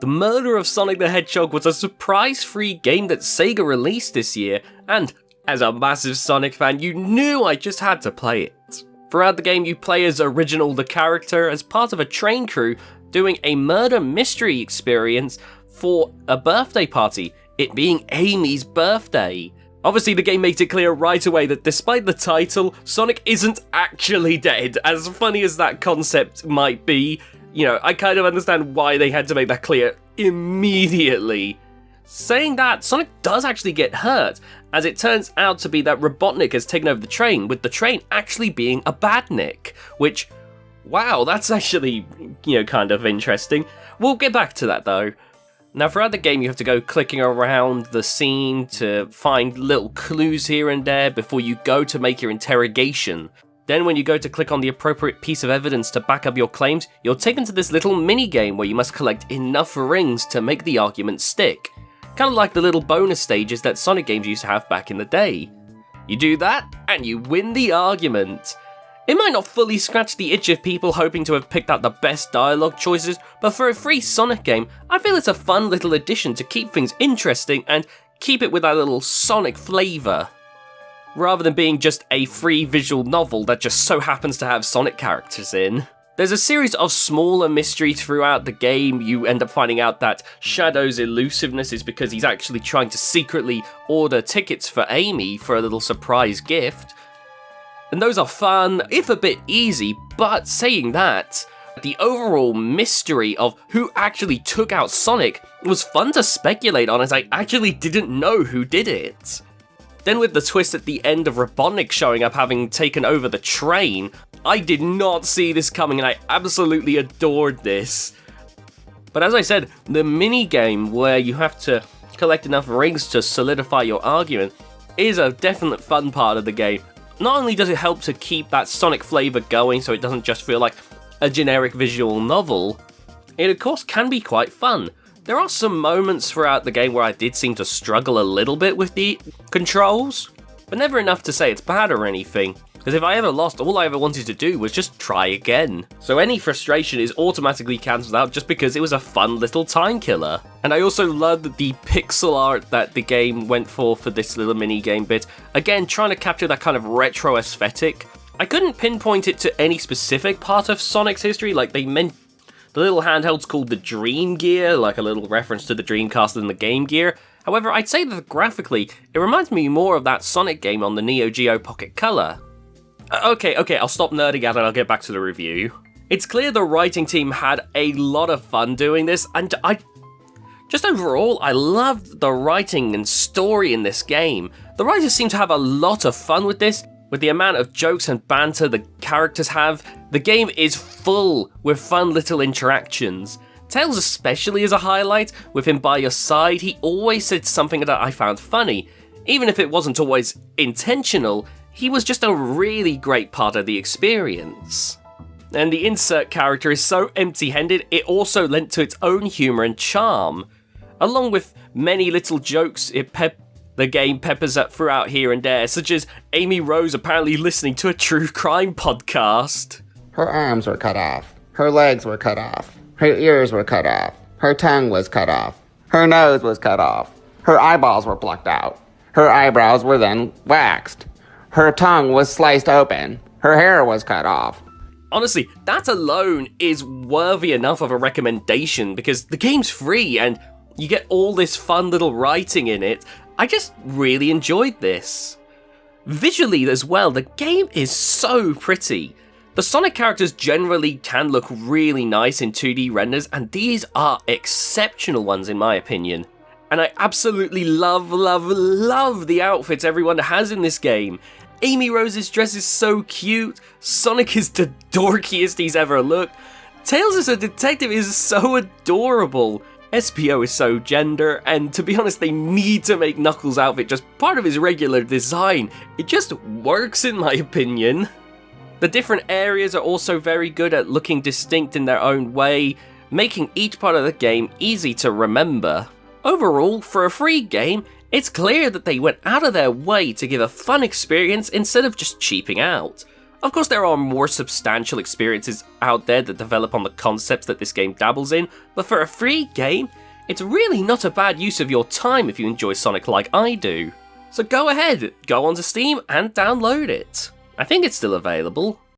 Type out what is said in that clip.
The Murder of Sonic the Hedgehog was a surprise-free game that Sega released this year, and as a massive Sonic fan, you knew I just had to play it. Throughout the game, you play as Original the character as part of a train crew doing a murder mystery experience for a birthday party, it being Amy's birthday. Obviously, the game makes it clear right away that despite the title, Sonic isn't actually dead. As funny as that concept might be, I kind of understand why they had to make that clear immediately. Saying that, Sonic does actually get hurt, as it turns out to be that Robotnik has taken over the train, with the train actually being a badnik, which, wow, that's actually, kind of interesting. We'll get back to that though. Now, throughout the game, you have to go clicking around the scene to find little clues here and there before you go to make your interrogation. Then when you go to click on the appropriate piece of evidence to back up your claims, you're taken to this little mini-game where you must collect enough rings to make the argument stick. Kind of like the little bonus stages that Sonic games used to have back in the day. You do that, and you win the argument. It might not fully scratch the itch of people hoping to have picked out the best dialogue choices, but for a free Sonic game, I feel it's a fun little addition to keep things interesting and keep it with that little Sonic flavour, rather than being just a free visual novel that just so happens to have Sonic characters in. There's a series of smaller mysteries throughout the game. You end up finding out that Shadow's elusiveness is because he's actually trying to secretly order tickets for Amy for a little surprise gift. And those are fun, if a bit easy, but saying that, the overall mystery of who actually took out Sonic was fun to speculate on, as I actually didn't know who did it. Then with the twist at the end of Robotnik showing up having taken over the train, I did not see this coming and I absolutely adored this. But as I said, the mini-game where you have to collect enough rings to solidify your argument is a definite fun part of the game. Not only does it help to keep that Sonic flavour going so it doesn't just feel like a generic visual novel, it of course can be quite fun. There are some moments throughout the game where I did seem to struggle a little bit with the controls, but never enough to say it's bad or anything, because if I ever lost, all I ever wanted to do was just try again. So any frustration is automatically cancelled out just because it was a fun little time killer. And I also loved the pixel art that the game went for this little mini game bit. Again, trying to capture that kind of retro aesthetic. I couldn't pinpoint it to any specific part of Sonic's history, like they meant the little handheld's called the Dream Gear, like a little reference to the Dreamcast and the Game Gear. However, I'd say that graphically, it reminds me more of that Sonic game on the Neo Geo Pocket Color. Okay, I'll stop nerding out and I'll get back to the review. It's clear the writing team had a lot of fun doing this, and just overall, I loved the writing and story in this game. The writers seem to have a lot of fun with this. With the amount of jokes and banter the characters have, the game is full with fun little interactions. Tails especially is a highlight. With him by your side, he always said something that I found funny. Even if it wasn't always intentional, he was just a really great part of the experience. And the insert character is so empty-handed, it also lent to its own humour and charm. Along with many little jokes the game peppers up throughout here and there, such as Amy Rose apparently listening to a true crime podcast. Her arms were cut off. Her legs were cut off. Her ears were cut off. Her tongue was cut off. Her nose was cut off. Her eyeballs were plucked out. Her eyebrows were then waxed. Her tongue was sliced open. Her hair was cut off. Honestly, that alone is worthy enough of a recommendation because the game's free and you get all this fun little writing in it. I just really enjoyed this. Visually as well, the game is so pretty. The Sonic characters generally can look really nice in 2D renders, and these are exceptional ones in my opinion. And I absolutely love the outfits everyone has in this game. Amy Rose's dress is so cute, Sonic is the dorkiest he's ever looked, Tails as a detective is so adorable, SPO is so gender, and to be honest, they need to make Knuckles' outfit just part of his regular design. It just works in my opinion. The different areas are also very good at looking distinct in their own way, making each part of the game easy to remember. Overall, for a free game, it's clear that they went out of their way to give a fun experience instead of just cheaping out. Of course, there are more substantial experiences out there that develop on the concepts that this game dabbles in, but for a free game, it's really not a bad use of your time if you enjoy Sonic like I do. So go ahead, go onto Steam and download it. I think it's still available.